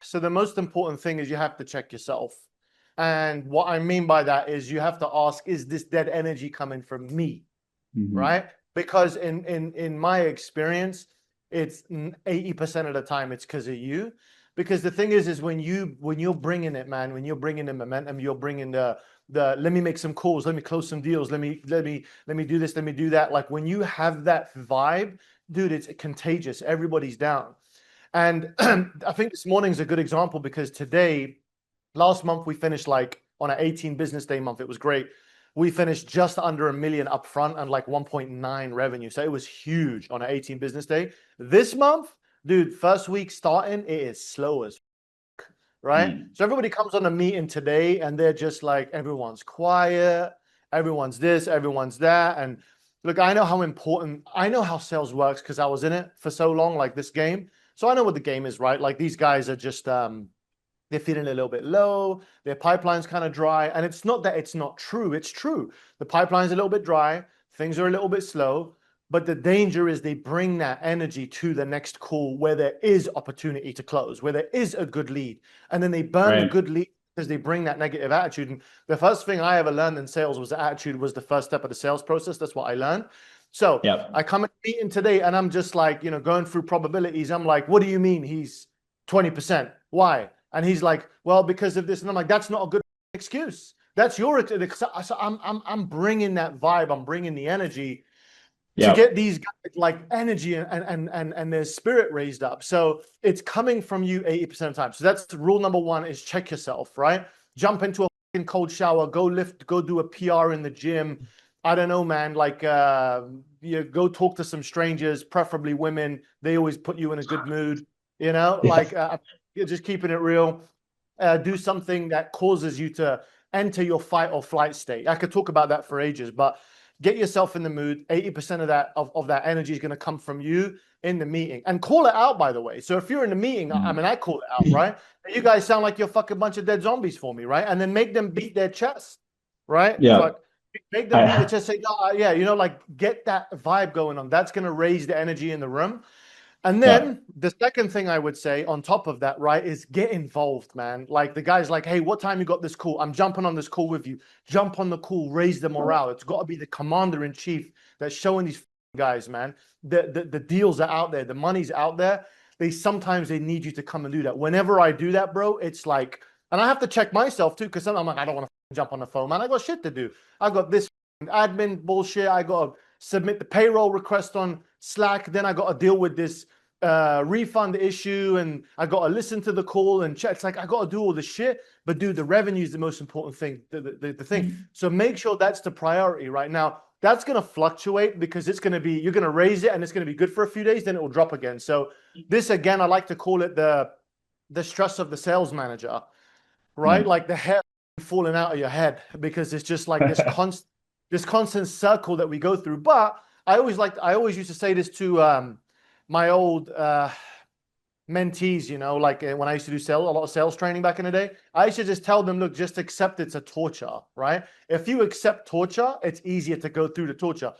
So the most important thing is you have to check yourself. And what I mean by that is you have to ask, is this dead energy coming from me? Right? Because in my experience, it's 80% of the time it's because of you. Because the thing is when you're bringing it, man, when you're bringing the momentum, you're bringing the let me make some calls, let me close some deals, let me do this, let me do that. Like when you have that vibe, dude, it's contagious. Everybody's down. And I think this morning's a good example because today, last month, we finished like on an 18 business day month. It was great. We finished just under $1 million upfront and like 1.9 revenue. So it was huge on an 18 business day. This month, dude, first week starting, it is slow as right? So everybody comes on a meeting today and they're just like, everyone's quiet, everyone's this, everyone's that. And look, I know how important, I know how sales works because I was in it for so long, like this game. So I know what the game is, right? Like these guys are just, they're feeling a little bit low, their pipeline's kind of dry. And it's not that it's not true, it's true. The pipeline's a little bit dry, things are a little bit slow. But the danger is they bring that energy to the next call where there is opportunity to close, where there is a good lead. And then they burn the good lead because they bring that negative attitude. And the first thing I ever learned in sales was that attitude was the first step of the sales process. That's what I learned. So I come in a meeting today and I'm just like, going through probabilities. I'm like, what do you mean he's 20%? Why? And he's like, well, because of this. And I'm like, that's not a good excuse. That's your, so I'm bringing that vibe. I'm bringing the energy to get these guys like energy and their spirit raised up. So it's coming from you 80% of the time. So that's rule number one is check yourself, right? Jump into a cold shower, go lift, go do a PR in the gym. I don't know, man, like go talk to some strangers, preferably women. They always put you in a good mood, like you're just keeping it real. Do something that causes you to enter your fight or flight state. I could talk about that for ages, but get yourself in the mood. 80% of that energy is going to come from you in the meeting. And call it out, by the way. So if you're in the meeting, I mean, I call it out, right? You guys sound like you're a fucking bunch of dead zombies for me, right? And then make them beat their chest, right? But make them beat their chest, say, no, yeah, like get that vibe going on. That's going to raise the energy in the room. And then the second thing I would say on top of that, right, is get involved, man. Like the guy's like, hey, what time you got this call? I'm jumping on this call with you. Jump on the call, raise the morale. It's got to be the commander in chief that's showing these guys, man. The deals are out there, the money's out there. Sometimes they need you to come and do that. Whenever I do that, bro, it's like, and I have to check myself too, because I'm like, I don't want to jump on the phone, man. I got shit to do. I got this admin bullshit. I got to submit the payroll request on Slack. Then I got to deal with this refund issue, and I got to listen to the call and check. It's like I got to do all the shit, but dude, the revenue is the most important thing. The thing. So make sure that's the priority right now. That's going to fluctuate because it's going to be, you're going to raise it and it's going to be good for a few days, then it will drop again. So this, again, I like to call it the stress of the sales manager, right? Like the hair falling out of your head, because it's just like this constant circle that we go through. But I always used to say this to my old mentees, like when I used to do a lot of sales training back in the day. I used to just tell them, look, just accept it's a torture, right? If you accept torture, it's easier to go through the torture.